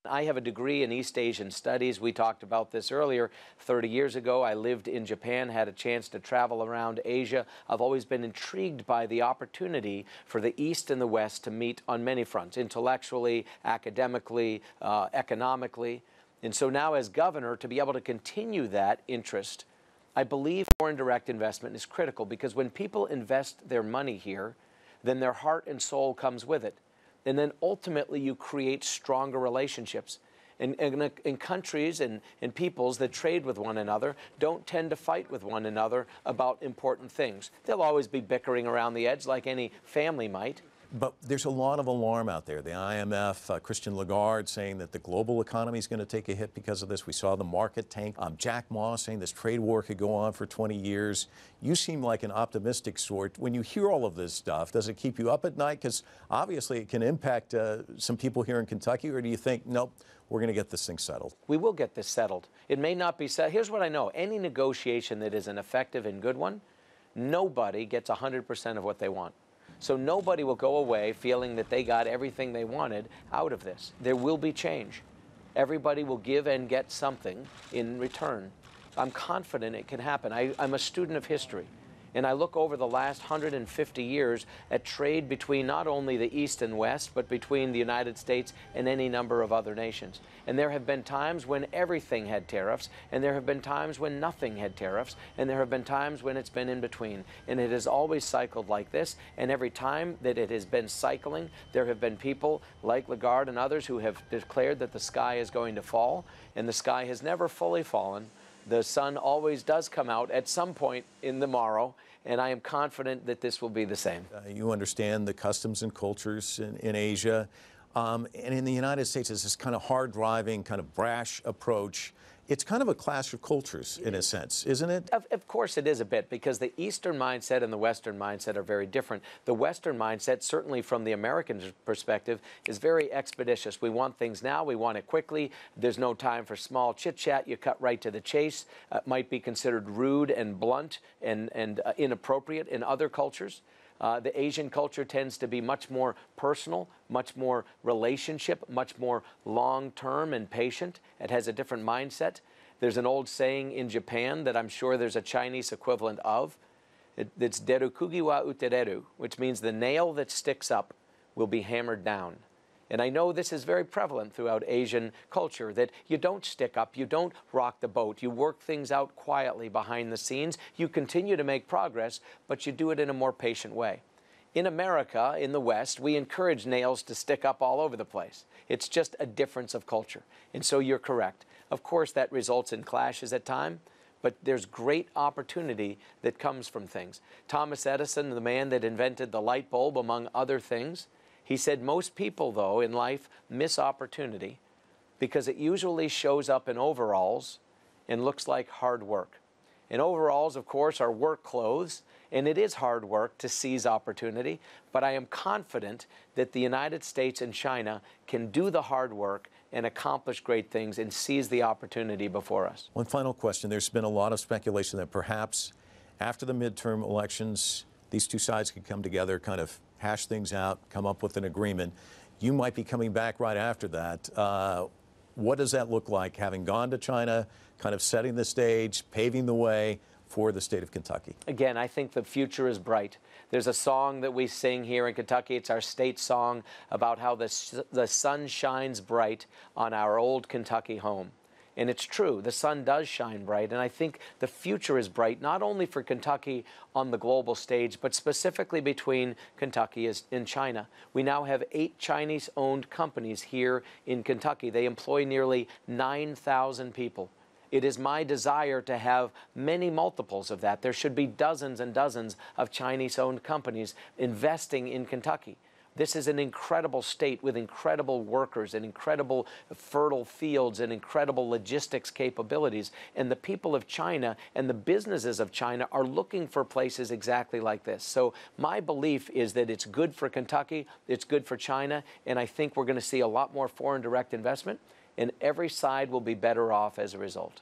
I have a degree in East Asian Studies. We talked about this earlier. 30 years ago, I lived in Japan, had a chance to travel around Asia. I've always been intrigued by the opportunity for the East and the West to meet on many fronts, intellectually, academically, economically. And so now as governor, to be able to continue that interest, I believe foreign direct investment is critical, because when people invest their money here, then their heart and soul comes with it. And then ultimately you create stronger relationships. And countries and peoples that trade with one another don't tend to fight with one another about important things. They'll always be bickering around the edge like any family might. But there's a lot of alarm out there. The IMF, Christian Lagarde saying that the global economy is going to take a hit because of this. We saw the market tank. Jack Ma saying this trade war could go on for 20 years. You seem like an optimistic sort. When you hear all of this stuff, does it keep you up at night? Because obviously it can impact some people here in Kentucky. Or do you think, nope, we're going to get this thing settled? We will get this settled. It may not be settled. Here's what I know. Any negotiation that is an effective and good one, nobody gets 100% of what they want. So nobody will go away feeling that they got everything they wanted out of this. There will be change. Everybody will give and get something in return. I'm confident it can happen. I'm a student of history, and I look over the last 150 years at trade between not only the East and West, but between the United States and any number of other nations. And there have been times when everything had tariffs, and there have been times when nothing had tariffs, and there have been times when it's been in between. And it has always cycled like this, and every time that it has been cycling, there have been people like Lagarde and others who have declared that the sky is going to fall, and the sky has never fully fallen. The sun always does come out at some point in the morrow, and I am confident that this will be the same. You understand the customs and cultures in Asia. And in the United States, it's this kind of hard-driving, kind of brash approach. It's kind of a clash of cultures, in a sense, isn't it? Of course it is a bit, because the Eastern mindset and the Western mindset are very different. The Western mindset, certainly from the American perspective, is very expeditious. We want things now. We want it quickly. There's no time for small chit-chat. You cut right to the chase. It might be considered rude and blunt and inappropriate in other cultures. The Asian culture tends to be much more personal, much more relationship, much more long-term and patient. It has a different mindset. There's an old saying in Japan that I'm sure there's a Chinese equivalent of. It's derukugi wa utereru, which means the nail that sticks up will be hammered down. And I know this is very prevalent throughout Asian culture, that you don't stick up, you don't rock the boat, you work things out quietly behind the scenes, you continue to make progress, but you do it in a more patient way. In America, in the West, we encourage nails to stick up all over the place. It's just a difference of culture. And so you're correct. Of course, that results in clashes at times, but there's great opportunity that comes from things. Thomas Edison, the man that invented the light bulb, among other things, he said most people, though, in life miss opportunity because it usually shows up in overalls and looks like hard work. And overalls, of course, are work clothes, and it is hard work to seize opportunity, but I am confident that the United States and China can do the hard work and accomplish great things and seize the opportunity before us. One final question. There's been a lot of speculation that perhaps after the midterm elections, these two sides could come together, kind of hash things out, come up with an agreement. You might be coming back right after that. What does that look like, having gone to China, kind of setting the stage, paving the way for the state of Kentucky? Again, I think the future is bright. There's a song that we sing here in Kentucky. It's our state song about how the sun shines bright on our old Kentucky home. And it's true, the sun does shine bright, and I think the future is bright, not only for Kentucky on the global stage, but specifically between Kentucky and China. We now have 8 Chinese-owned companies here in Kentucky. They employ nearly 9,000 people. It is my desire to have many multiples of that. There should be dozens and dozens of Chinese-owned companies investing in Kentucky. This is an incredible state with incredible workers and incredible fertile fields and incredible logistics capabilities. And the people of China and the businesses of China are looking for places exactly like this. So my belief is that it's good for Kentucky, it's good for China, and I think we're going to see a lot more foreign direct investment, and every side will be better off as a result.